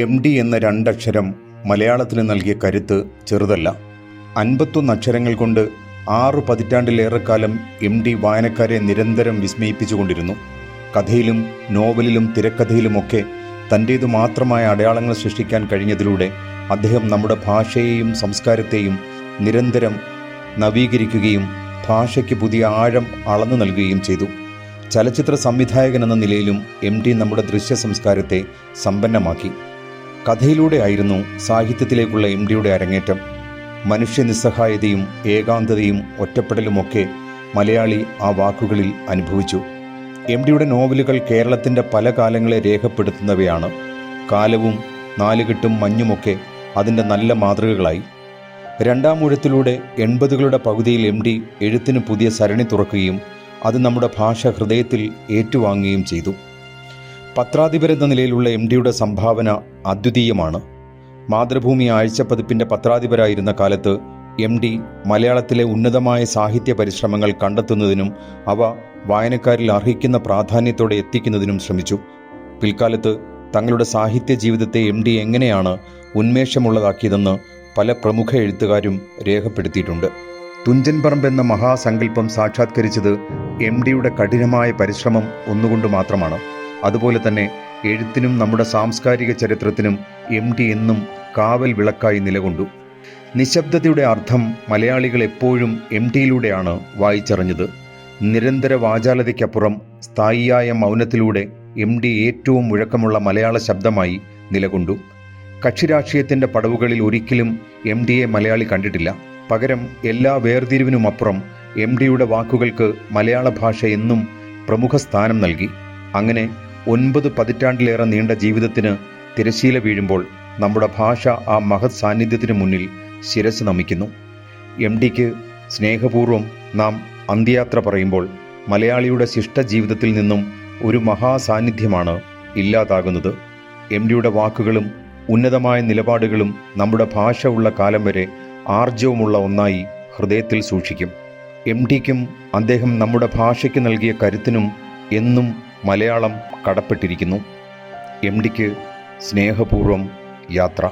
MD എന്ന രണ്ടക്ഷരം മലയാളത്തിന് നൽകിയ കരുത്ത് ചെറുതല്ല. 51 അക്ഷരങ്ങൾ കൊണ്ട് 6 പതിറ്റാണ്ടിലേറെക്കാലം MD വായനക്കാരെ നിരന്തരം വിസ്മയിപ്പിച്ചുകൊണ്ടിരുന്നു. കഥയിലും നോവലിലും തിരക്കഥയിലുമൊക്കെ തൻ്റേതു മാത്രമായ അടയാളങ്ങൾ സൃഷ്ടിക്കാൻ കഴിഞ്ഞതിലൂടെ അദ്ദേഹം നമ്മുടെ ഭാഷയെയും സംസ്കാരത്തെയും നിരന്തരം നവീകരിക്കുകയും ഭാഷയ്ക്ക് പുതിയ ആഴം അളന്നു നൽകുകയും ചെയ്തു. ചലച്ചിത്ര സംവിധായകൻ എന്ന നിലയിലും MD നമ്മുടെ ദൃശ്യ സംസ്കാരത്തെ സമ്പന്നമാക്കി. കഥയിലൂടെയായിരുന്നു സാഹിത്യത്തിലേക്കുള്ള MDയുടെ അരങ്ങേറ്റം. മനുഷ്യ നിസ്സഹായതയും ഏകാന്തതയും ഒറ്റപ്പെടലുമൊക്കെ മലയാളി ആ വാക്കുകളിൽ അനുഭവിച്ചു. MDയുടെ നോവലുകൾ കേരളത്തിൻ്റെ പല കാലങ്ങളെ രേഖപ്പെടുത്തുന്നവയാണ്. കാലവും നാലുകെട്ടും മഞ്ഞുമൊക്കെ അതിൻ്റെ നല്ല മാതൃകകളായി. രണ്ടാം ഊഴത്തിലൂടെ 80കളുടെ പകുതിയിൽ MD എഴുത്തിന് പുതിയ സരണി തുറക്കുകയും അത് നമ്മുടെ ഭാഷ ഹൃദയത്തിൽ ഏറ്റുവാങ്ങുകയും ചെയ്തു. പത്രാധിപരെന്ന നിലയിലുള്ള MDയുടെ സംഭാവന അദ്വിതീയമാണ്. മാതൃഭൂമി ആഴ്ചപ്പതിപ്പിൻ്റെ പത്രാധിപരായിരുന്ന കാലത്ത് MD മലയാളത്തിലെ ഉന്നതമായ സാഹിത്യ പരിശ്രമങ്ങൾ കണ്ടെത്തുന്നതിനും അവ വായനക്കാരിൽ അർഹിക്കുന്ന പ്രാധാന്യത്തോടെ എത്തിക്കുന്നതിനും ശ്രമിച്ചു. പിൽക്കാലത്ത് തങ്ങളുടെ സാഹിത്യ ജീവിതത്തെ MD എങ്ങനെയാണ് ഉന്മേഷമുള്ളതാക്കിയതെന്ന് പല പ്രമുഖ എഴുത്തുകാരും രേഖപ്പെടുത്തിയിട്ടുണ്ട്. തുഞ്ചൻ പറമ്പ് എന്ന മഹാസങ്കല്പം സാക്ഷാത്കരിച്ചത് MDയുടെ കഠിനമായ പരിശ്രമം ഒന്നുകൊണ്ട് മാത്രമാണ്. അതുപോലെ തന്നെ എഴുത്തിനും നമ്മുടെ സാംസ്കാരിക ചരിത്രത്തിനും MD എന്നും കാവൽ വിളക്കായി നിലകൊണ്ടു. നിശബ്ദതയുടെ അർത്ഥം മലയാളികൾ എപ്പോഴും MDയിലൂടെയാണ് വായിച്ചറിഞ്ഞത്. നിരന്തര വാചാലതയ്ക്കപ്പുറം സ്ഥായിയായ മൗനത്തിലൂടെ MD ഏറ്റവും മുഴക്കമുള്ള മലയാള ശബ്ദമായി നിലകൊണ്ടു. കക്ഷിരാഷ്ട്രീയത്തിൻ്റെ പടവുകളിൽ ഒരിക്കലും MDയെ മലയാളി കണ്ടിട്ടില്ല. പകരം എല്ലാ വേർതിരിവിനുമപ്പുറം MDയുടെ വാക്കുകൾക്ക് മലയാള ഭാഷ എന്നും പ്രമുഖ സ്ഥാനം നൽകി. അങ്ങനെ 9 പതിറ്റാണ്ടിലേറെ നീണ്ട ജീവിതത്തിന് തിരശീല വീഴുമ്പോൾ നമ്മുടെ ഭാഷ ആ മഹത് സാന്നിധ്യത്തിന് മുന്നിൽ ശിരസ് നമിക്കുന്നു. MDക്ക് സ്നേഹപൂർവ്വം നാം അന്ത്യയാത്ര പറയുമ്പോൾ മലയാളിയുടെ ശിഷ്ടജീവിതത്തിൽ നിന്നും ഒരു മഹാസാന്നിധ്യമാണ് ഇല്ലാതാകുന്നത്. MDയുടെ വാക്കുകളും ഉന്നതമായ നിലപാടുകളും നമ്മുടെ ഭാഷ ഉള്ള കാലം വരെ ആർജവമുള്ള ഒന്നായി ഹൃദയത്തിൽ സൂക്ഷിക്കും. MDക്കും അദ്ദേഹം നമ്മുടെ ഭാഷയ്ക്ക് നൽകിയ കരുത്തിനും എന്നും മലയാളം കടപ്പെട്ടിരിക്കുന്നു. MDക്ക് സ്നേഹപൂർവ്വം യാത്ര.